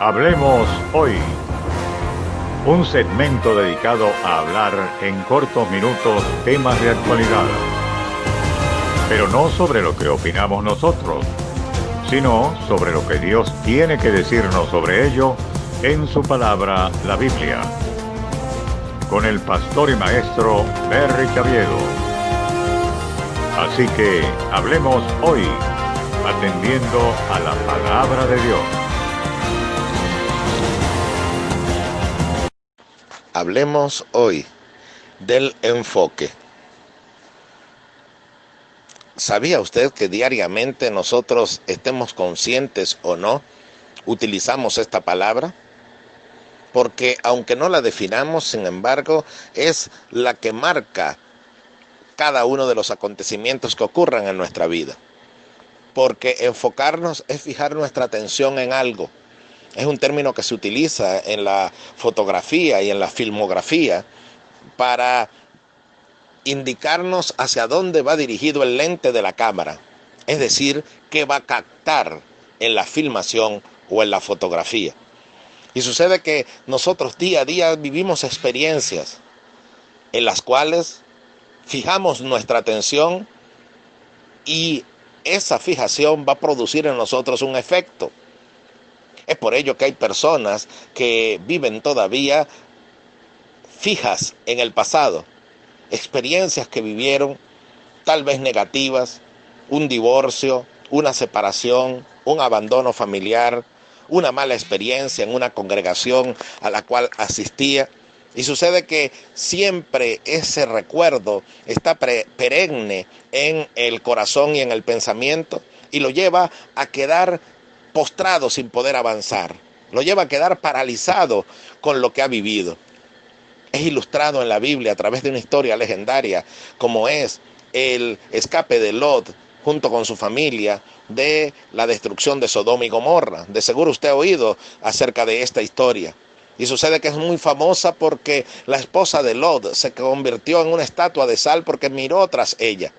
Hablemos hoy, un segmento dedicado a hablar en cortos minutos temas de actualidad, pero no sobre lo que opinamos nosotros, sino sobre lo que Dios tiene que decirnos sobre ello en su palabra, la Biblia, con el pastor y maestro Berry Caviedo. Así que hablemos hoy, atendiendo a la palabra de Dios. Hablemos hoy del enfoque. ¿Sabía usted que diariamente nosotros, estemos conscientes o no, utilizamos esta palabra? Porque aunque no la definamos, sin embargo, es la que marca cada uno de los acontecimientos que ocurran en nuestra vida. Porque enfocarnos es fijar nuestra atención en algo. Es un término que se utiliza en la fotografía y en la filmografía para indicarnos hacia dónde va dirigido el lente de la cámara. Es decir, qué va a captar en la filmación o en la fotografía. Y sucede que nosotros día a día vivimos experiencias en las cuales fijamos nuestra atención y esa fijación va a producir en nosotros un efecto. Es por ello que hay personas que viven todavía fijas en el pasado, experiencias que vivieron, tal vez negativas, un divorcio, una separación, un abandono familiar, una mala experiencia en una congregación a la cual asistía. Y sucede que siempre ese recuerdo está perenne en el corazón y en el pensamiento y lo lleva a quedar postrado sin poder avanzar. Lo lleva a quedar paralizado con lo que ha vivido. Es ilustrado en la Biblia a través de una historia legendaria, como es el escape de Lot junto con su familia de la destrucción de Sodoma y Gomorra. De seguro usted ha oído acerca de esta historia. Y sucede que es muy famosa porque la esposa de Lot se convirtió en una estatua de sal porque miró tras ella,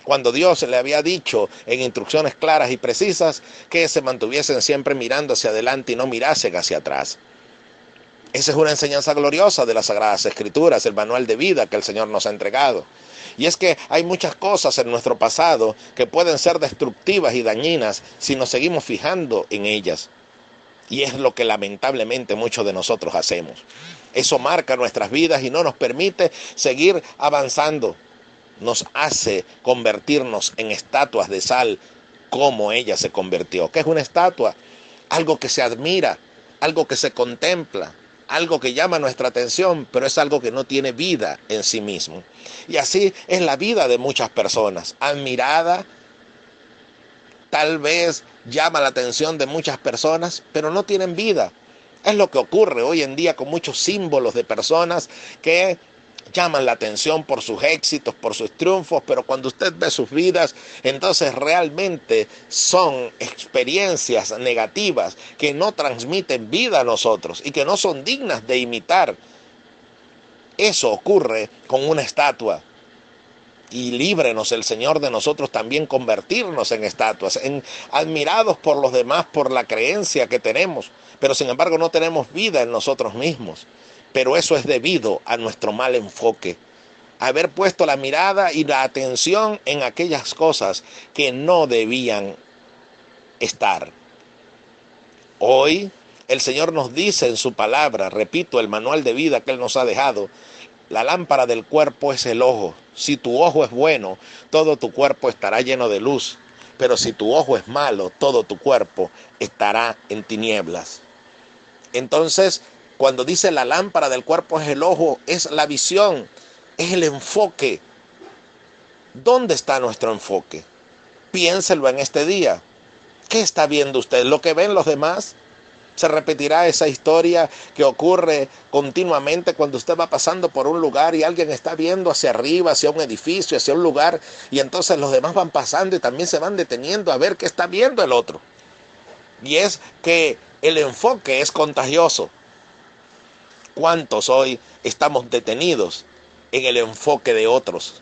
cuando Dios le había dicho en instrucciones claras y precisas que se mantuviesen siempre mirando hacia adelante y no mirasen hacia atrás. Esa es una enseñanza gloriosa de las Sagradas Escrituras, el manual de vida que el Señor nos ha entregado. Y es que hay muchas cosas en nuestro pasado que pueden ser destructivas y dañinas si nos seguimos fijando en ellas. Y es lo que lamentablemente muchos de nosotros hacemos. Eso marca nuestras vidas y no nos permite seguir avanzando. Nos hace convertirnos en estatuas de sal como ella se convirtió. ¿Qué es una estatua? Algo que se admira, algo que se contempla, algo que llama nuestra atención, pero es algo que no tiene vida en sí mismo. Y así es la vida de muchas personas, admirada, tal vez llama la atención de muchas personas, pero no tienen vida. Es lo que ocurre hoy en día con muchos símbolos de personas que llaman la atención por sus éxitos, por sus triunfos, pero cuando usted ve sus vidas, entonces realmente son experiencias negativas que no transmiten vida a nosotros y que no son dignas de imitar. Eso ocurre con una estatua. Y líbrenos el Señor de nosotros también convertirnos en estatuas, en admirados por los demás por la creencia que tenemos, pero sin embargo no tenemos vida en nosotros mismos. Pero eso es debido a nuestro mal enfoque, haber puesto la mirada y la atención en aquellas cosas que no debían estar. Hoy el Señor nos dice en su palabra, repito, el manual de vida que Él nos ha dejado, la lámpara del cuerpo es el ojo. Si tu ojo es bueno, todo tu cuerpo estará lleno de luz. Pero si tu ojo es malo, todo tu cuerpo estará en tinieblas. Entonces, cuando dice la lámpara del cuerpo es el ojo, es la visión, es el enfoque. ¿Dónde está nuestro enfoque? Piénselo en este día. ¿Qué está viendo usted? ¿Lo que ven los demás? Se repetirá esa historia que ocurre continuamente cuando usted va pasando por un lugar y alguien está viendo hacia arriba, hacia un edificio, hacia un lugar, y entonces los demás van pasando y también se van deteniendo a ver qué está viendo el otro. Y es que el enfoque es contagioso. ¿Cuántos hoy estamos detenidos en el enfoque de otros?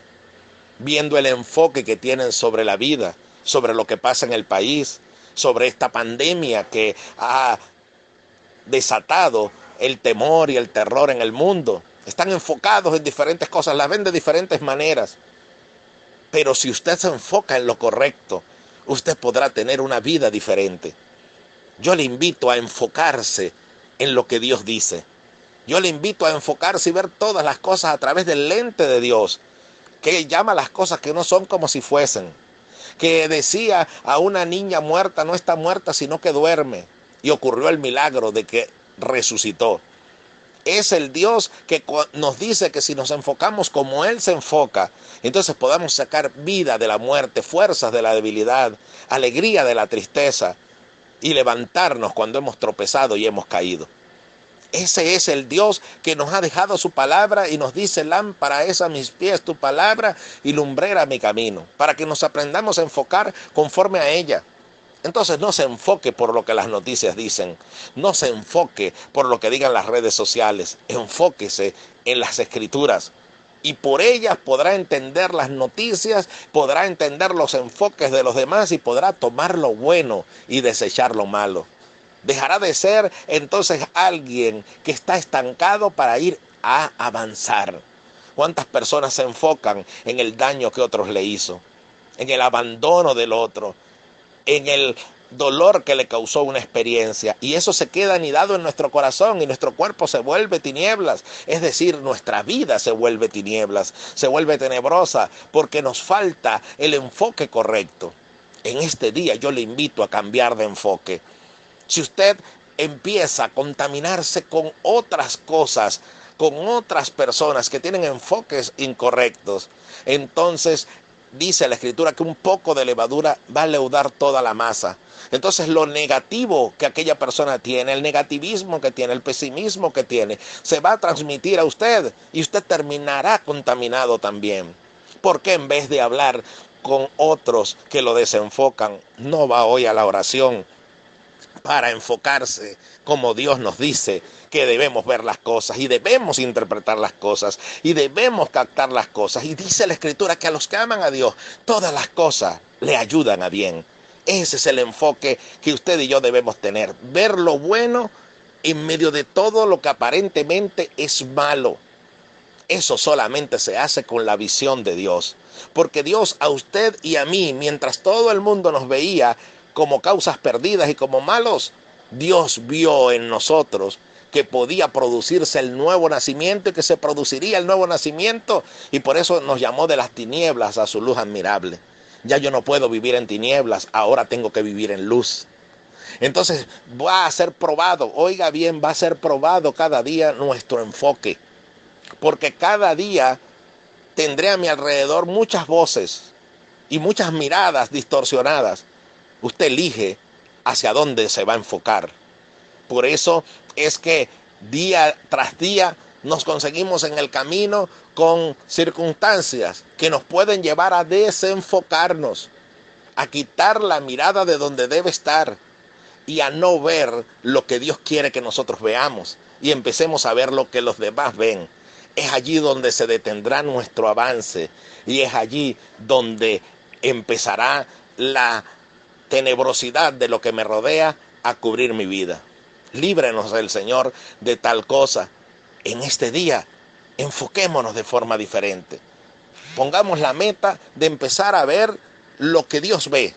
Viendo el enfoque que tienen sobre la vida, sobre lo que pasa en el país, sobre esta pandemia que ha desatado el temor y el terror en el mundo. Están enfocados en diferentes cosas, las ven de diferentes maneras. Pero si usted se enfoca en lo correcto, usted podrá tener una vida diferente. Yo le invito a enfocarse en lo que Dios dice. Yo le invito a enfocarse y ver todas las cosas a través del lente de Dios, que llama las cosas que no son como si fuesen. Que decía a una niña muerta, no está muerta sino que duerme. Y ocurrió el milagro de que resucitó. Es el Dios que nos dice que si nos enfocamos como Él se enfoca, entonces podamos sacar vida de la muerte, fuerzas de la debilidad, alegría de la tristeza y levantarnos cuando hemos tropezado y hemos caído. Ese es el Dios que nos ha dejado su palabra y nos dice: lámpara es a mis pies tu palabra y lumbrera mi camino, para que nos aprendamos a enfocar conforme a ella. Entonces no se enfoque por lo que las noticias dicen, no se enfoque por lo que digan las redes sociales, enfóquese en las Escrituras y por ellas podrá entender las noticias, podrá entender los enfoques de los demás y podrá tomar lo bueno y desechar lo malo. Dejará de ser entonces alguien que está estancado para ir a avanzar. ¿Cuántas personas se enfocan en el daño que otros le hizo, en el abandono del otro, en el dolor que le causó una experiencia? Y eso se queda anidado en nuestro corazón y nuestro cuerpo se vuelve tinieblas. Es decir, nuestra vida se vuelve tinieblas, se vuelve tenebrosa porque nos falta el enfoque correcto. En este día yo le invito a cambiar de enfoque. Si usted empieza a contaminarse con otras cosas, con otras personas que tienen enfoques incorrectos, entonces dice la Escritura que un poco de levadura va a leudar toda la masa. Entonces lo negativo que aquella persona tiene, el negativismo que tiene, el pesimismo que tiene, se va a transmitir a usted y usted terminará contaminado también. Porque en vez de hablar con otros que lo desenfocan, no va hoy a la oración para enfocarse como Dios nos dice que debemos ver las cosas y debemos interpretar las cosas y debemos captar las cosas? Y dice la Escritura que a los que aman a Dios, todas las cosas le ayudan a bien. Ese es el enfoque que usted y yo debemos tener, ver lo bueno en medio de todo lo que aparentemente es malo. Eso solamente se hace con la visión de Dios, porque Dios a usted y a mí, mientras todo el mundo nos veía como causas perdidas y como malos, Dios vio en nosotros que podía producirse el nuevo nacimiento y que se produciría el nuevo nacimiento, y por eso nos llamó de las tinieblas a su luz admirable. Ya yo no puedo vivir en tinieblas, ahora tengo que vivir en luz. Entonces va a ser probado, oiga bien, va a ser probado cada día nuestro enfoque, porque cada día tendré a mi alrededor muchas voces y muchas miradas distorsionadas. Usted elige hacia dónde se va a enfocar. Por eso es que día tras día nos conseguimos en el camino con circunstancias que nos pueden llevar a desenfocarnos, a quitar la mirada de donde debe estar y a no ver lo que Dios quiere que nosotros veamos y empecemos a ver lo que los demás ven. Es allí donde se detendrá nuestro avance y es allí donde empezará la tenebrosidad de lo que me rodea a cubrir mi vida. Líbrenos el Señor de tal cosa. En este día, enfoquémonos de forma diferente. Pongamos la meta de empezar a ver lo que Dios ve.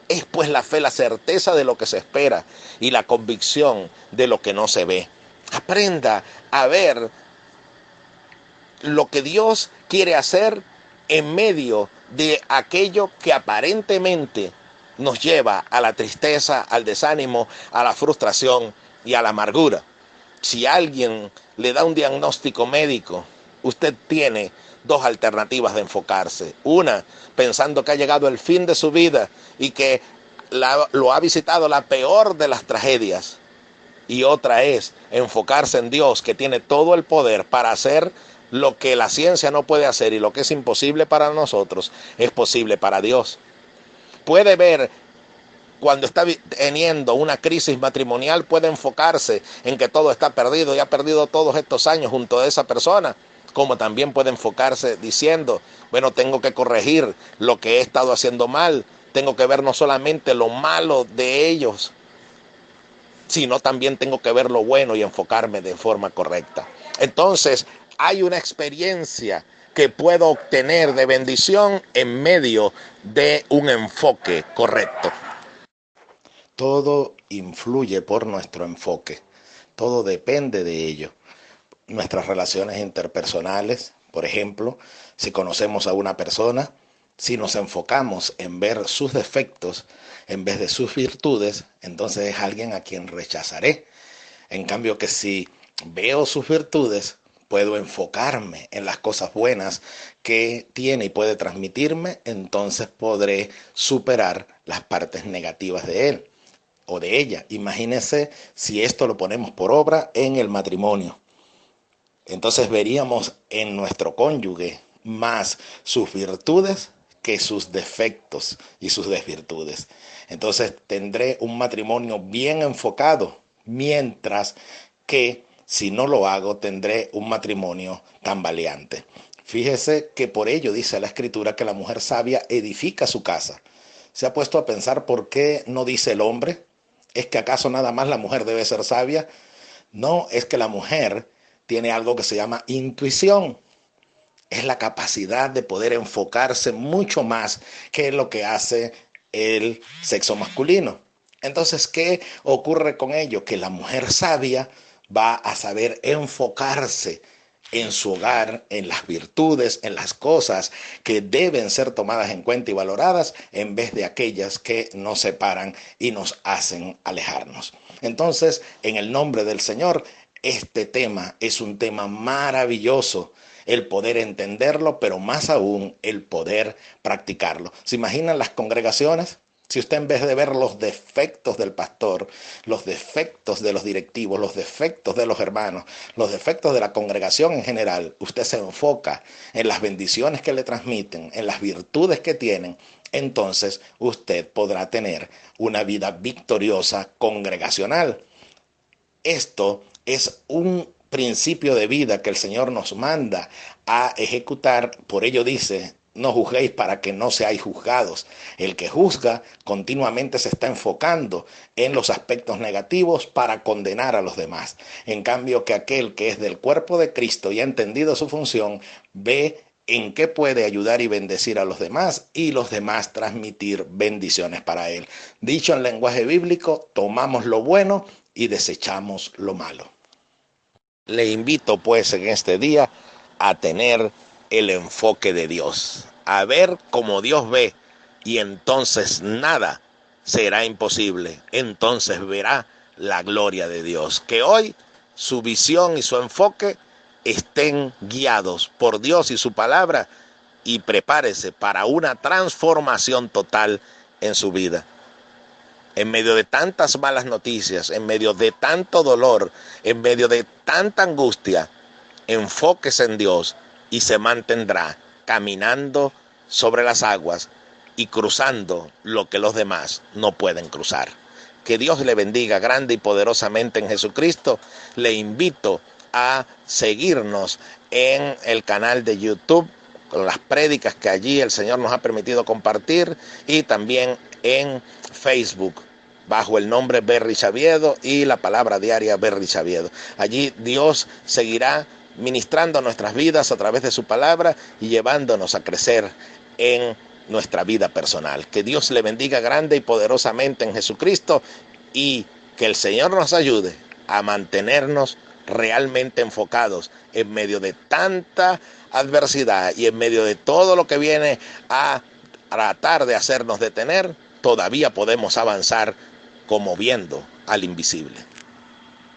Es pues la fe, la certeza de lo que se espera y la convicción de lo que no se ve. Aprenda a ver lo que Dios quiere hacer en medio de aquello que aparentemente nos lleva a la tristeza, al desánimo, a la frustración y a la amargura. Si alguien le da un diagnóstico médico, usted tiene dos alternativas de enfocarse. Una, pensando que ha llegado el fin de su vida y que lo ha visitado la peor de las tragedias. Y otra es enfocarse en Dios, que tiene todo el poder para hacer lo que la ciencia no puede hacer, y lo que es imposible para nosotros es posible para Dios. Puede ver, cuando está teniendo una crisis matrimonial, puede enfocarse en que todo está perdido y ha perdido todos estos años junto a esa persona, como también puede enfocarse diciendo, bueno, tengo que corregir lo que he estado haciendo mal, tengo que ver no solamente lo malo de ellos, sino también tengo que ver lo bueno y enfocarme de forma correcta. Entonces, hay una experiencia que puedo obtener de bendición en medio de un enfoque correcto. Todo influye por nuestro enfoque, todo depende de ello. Nuestras relaciones interpersonales, por ejemplo, si conocemos a una persona, si nos enfocamos en ver sus defectos en vez de sus virtudes, entonces es alguien a quien rechazaré. En cambio que si veo sus virtudes, puedo enfocarme en las cosas buenas que tiene y puede transmitirme, entonces podré superar las partes negativas de él o de ella. Imagínense si esto lo ponemos por obra en el matrimonio. Entonces veríamos en nuestro cónyuge más sus virtudes que sus defectos y sus desvirtudes. Entonces tendré un matrimonio bien enfocado, mientras que si no lo hago tendré un matrimonio tambaleante. Fíjese que por ello dice la Escritura que la mujer sabia edifica su casa. ¿Se ha puesto a pensar por qué no dice el hombre? ¿Es que acaso nada más la mujer debe ser sabia? No, es que la mujer tiene algo que se llama intuición. Es la capacidad de poder enfocarse mucho más que lo que hace el sexo masculino. Entonces, ¿qué ocurre con ello? Que la mujer sabia va a saber enfocarse en su hogar, en las virtudes, en las cosas que deben ser tomadas en cuenta y valoradas, en vez de aquellas que nos separan y nos hacen alejarnos. Entonces, en el nombre del Señor, este tema es un tema maravilloso, el poder entenderlo, pero más aún el poder practicarlo. ¿Se imaginan las congregaciones? Si usted en vez de ver los defectos del pastor, los defectos de los directivos, los defectos de los hermanos, los defectos de la congregación en general, usted se enfoca en las bendiciones que le transmiten, en las virtudes que tienen, entonces usted podrá tener una vida victoriosa congregacional. Esto es un principio de vida que el Señor nos manda a ejecutar. Por ello dice: no juzguéis para que no seáis juzgados. El que juzga continuamente se está enfocando en los aspectos negativos para condenar a los demás. En cambio que aquel que es del cuerpo de Cristo y ha entendido su función, ve en qué puede ayudar y bendecir a los demás y los demás transmitir bendiciones para él. Dicho en lenguaje bíblico, tomamos lo bueno y desechamos lo malo. Le invito pues en este día a tener el enfoque de Dios, a ver como Dios ve, y entonces nada será imposible. Entonces verá la gloria de Dios. Que hoy su visión y su enfoque estén guiados por Dios y su palabra, y prepárese para una transformación total en su vida. En medio de tantas malas noticias, en medio de tanto dolor, en medio de tanta angustia, enfóquese en Dios y se mantendrá caminando sobre las aguas y cruzando lo que los demás no pueden cruzar. Que Dios le bendiga grande y poderosamente en Jesucristo. Le invito a seguirnos en el canal de YouTube con las prédicas que allí el Señor nos ha permitido compartir, y también en Facebook bajo el nombre Berry Xaviedo y la palabra diaria Berry Xaviedo. Allí Dios seguirá ministrando nuestras vidas a través de su palabra y llevándonos a crecer en nuestra vida personal. Que Dios le bendiga grande y poderosamente en Jesucristo, y que el Señor nos ayude a mantenernos realmente enfocados en medio de tanta adversidad y en medio de todo lo que viene a tratar de hacernos detener. Todavía podemos avanzar como viendo al invisible.